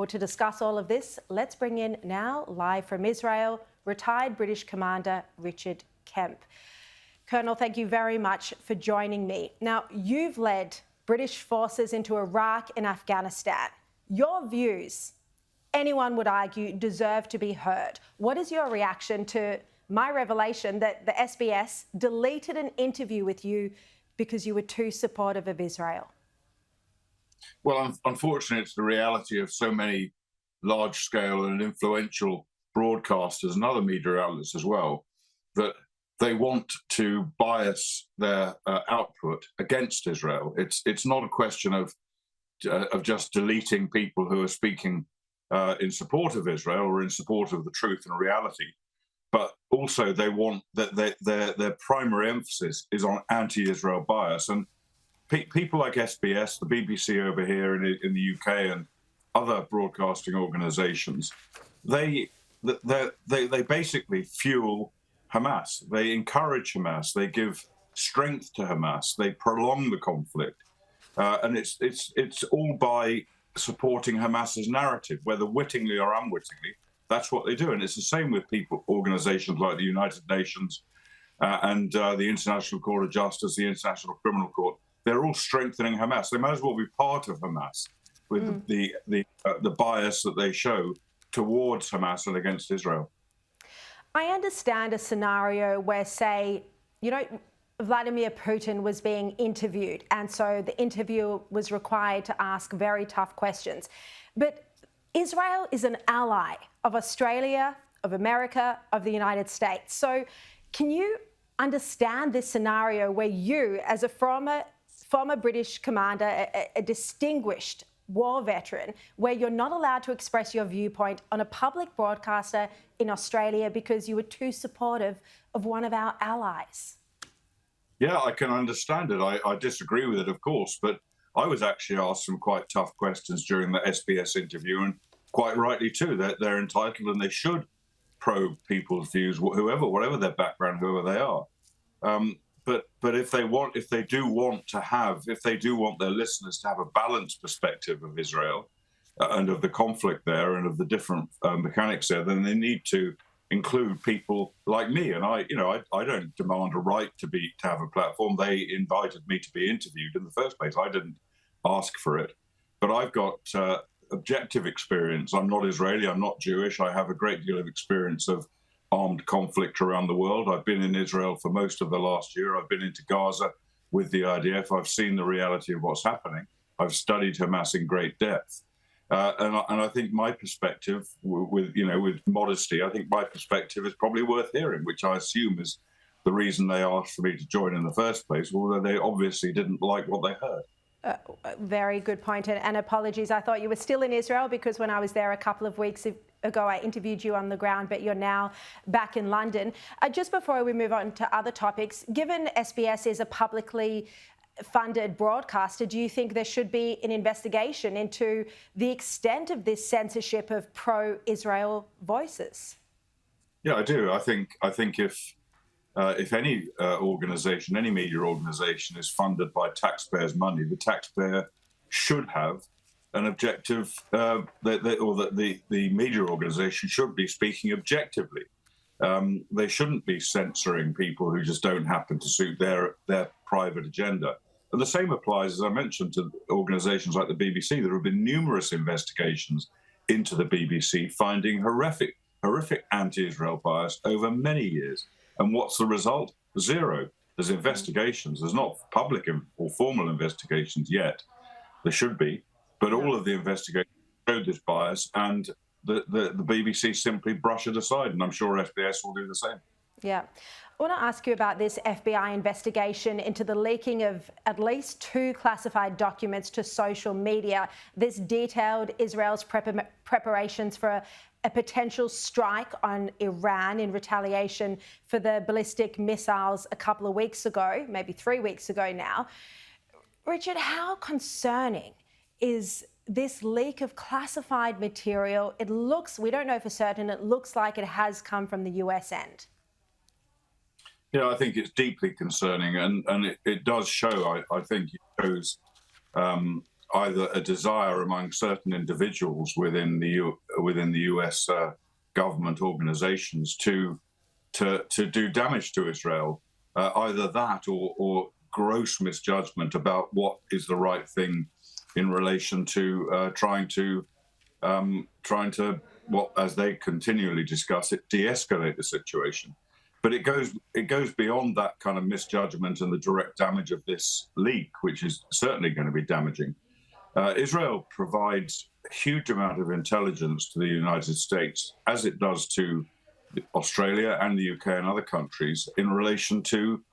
Well, to discuss all of this, let's bring in now, live from Israel, retired British Commander Richard Kemp. Colonel, thank you very much for joining me. Now, you've led British forces into Iraq and Afghanistan. Your views, anyone would argue, deserve to be heard. What is your reaction to my revelation that the SBS deleted an interview with you because you were too supportive of Israel? Well, unfortunately, it's the reality of so many large-scale and influential broadcasters and other media outlets as well, that they want to bias their output against Israel. It's not a question of just deleting people who are speaking in support of Israel or in support of the truth and reality, but also they want that their primary emphasis is on anti-Israel bias. And people like SBS, the BBC over here in the UK, and other broadcasting organisations, they basically fuel Hamas. They encourage Hamas. They give strength to Hamas. They prolong the conflict, and it's all by supporting Hamas's narrative, whether wittingly or unwittingly. That's what they do, and it's the same with organisations like the United Nations and the International Court of Justice, the International Criminal Court. They're all strengthening Hamas. They might as well be part of Hamas with the bias that they show towards Hamas and against Israel. I understand a scenario where, say, Vladimir Putin was being interviewed, and so the interviewer was required to ask very tough questions. But Israel is an ally of Australia, of America, of the United States. So can you understand this scenario where you, as a former British commander, a distinguished war veteran, where you're not allowed to express your viewpoint on a public broadcaster in Australia because you were too supportive of one of our allies? Yeah, I can understand it. I disagree with it, of course, but I was actually asked some quite tough questions during the SBS interview, and quite rightly too. They're entitled and they should probe people's views, whatever their background, whoever they are. But if they do want their listeners to have a balanced perspective of Israel and of the conflict there and of the different mechanics there, then they need to include people like me. And I don't demand a right to have a platform. They invited me to be interviewed in the first place. I didn't ask for it, but I've got objective experience. I'm not Israeli. I'm not Jewish. I have a great deal of experience of armed conflict around the world. I've been in Israel for most of the last year. I've been into Gaza with the IDF. I've seen the reality of what's happening. I've studied Hamas in great depth. And I think my perspective, with modesty, I think my perspective is probably worth hearing, which I assume is the reason they asked for me to join in the first place, although they obviously didn't like what they heard. Very good point, and apologies. I thought you were still in Israel because when I was there a couple of weeks ago, I interviewed you on the ground, but you're now back in London. Just before we move on to other topics, given SBS is a publicly funded broadcaster, do you think there should be an investigation into the extent of this censorship of pro-Israel voices? Yeah, I do. I think if any organisation, any media organisation is funded by taxpayers' money, the taxpayer should have an objective, or that the media organisation should be speaking objectively. They shouldn't be censoring people who just don't happen to suit their private agenda. And the same applies, as I mentioned, to organisations like the BBC. There have been numerous investigations into the BBC finding horrific anti-Israel bias over many years. And what's the result? Zero. There's investigations. There's not public or formal investigations yet. There should be. But all of the investigations showed this bias, and the BBC simply brush it aside. And I'm sure SBS will do the same. Yeah. I want to ask you about this FBI investigation into the leaking of at least 2 classified documents to social media. This detailed Israel's preparations for a potential strike on Iran in retaliation for the ballistic missiles a couple of weeks ago, maybe 3 weeks ago now. Richard, how concerning is this leak of classified material? It looks, we don't know for certain, it looks like it has come from the US end. Yeah, I think it's deeply concerning, and it does show, I think it shows either a desire among certain individuals within the US government organizations to do damage to Israel, either that or gross misjudgment about what is the right thing in relation to trying to what, as they continually discuss it, de-escalate the situation. But it goes beyond that kind of misjudgment and the direct damage of this leak, which is certainly going to be damaging. Israel provides a huge amount of intelligence to the United States, as it does to Australia and the UK and other countries, in relation to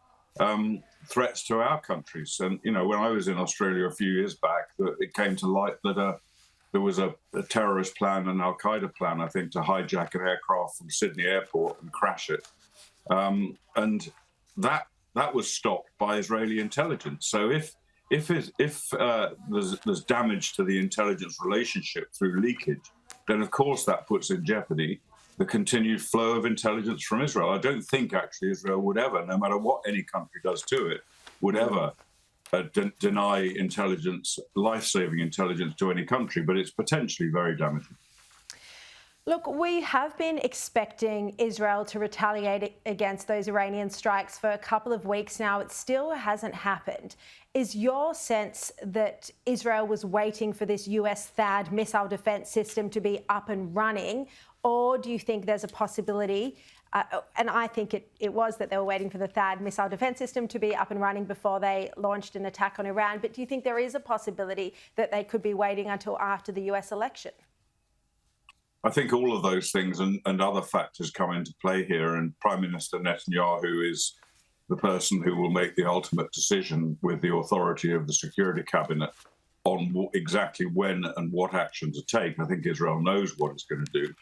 threats to our countries. And, you know, when I was in Australia a few years back, it came to light that there was a terrorist plan, an Al-Qaeda plan, I think, to hijack an aircraft from Sydney Airport and crash it. And that was stopped by Israeli intelligence. So if there's damage to the intelligence relationship through leakage, then of course that puts in jeopardy the continued flow of intelligence from Israel. I don't think actually Israel would ever, no matter what any country does to it, would ever deny intelligence, life-saving intelligence to any country, but it's potentially very damaging. Look, we have been expecting Israel to retaliate against those Iranian strikes for a couple of weeks now. It still hasn't happened. Is your sense that Israel was waiting for this US THAAD missile defence system to be up and running, or do you think there's a possibility, and I think it was that they were waiting for the THAAD missile defence system to be up and running before they launched an attack on Iran, but do you think there is a possibility that they could be waiting until after the US election? I think all of those things and other factors come into play here, and Prime Minister Netanyahu is the person who will make the ultimate decision with the authority of the Security Cabinet on exactly when and what action to take. I think Israel knows what it's going to do.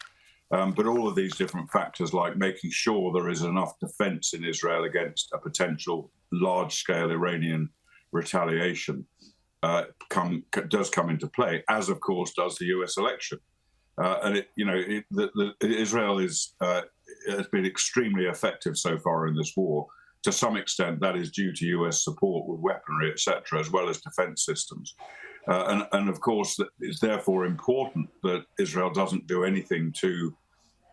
But all of these different factors, like making sure there is enough defense in Israel against a potential large-scale Iranian retaliation, does come into play, as of course does the US election. And Israel has been extremely effective so far in this war. To some extent, that is due to US support with weaponry, etc., as well as defense systems. And of course, it's therefore important that Israel doesn't do anything to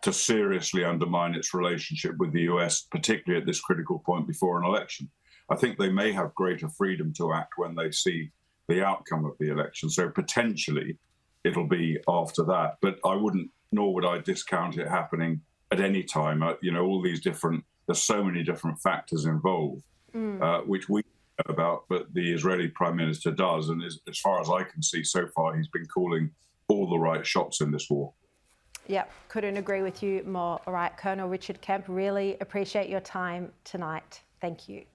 seriously undermine its relationship with the US, particularly at this critical point before an election. I think they may have greater freedom to act when they see the outcome of the election. So potentially, it'll be after that. But I wouldn't, nor would I discount it happening at any time. All these there's so many different factors involved, which we know about, but the Israeli Prime Minister does. And as far as I can see so far, he's been calling all the right shots in this war. Yep, couldn't agree with you more. All right, Colonel Richard Kemp, really appreciate your time tonight. Thank you.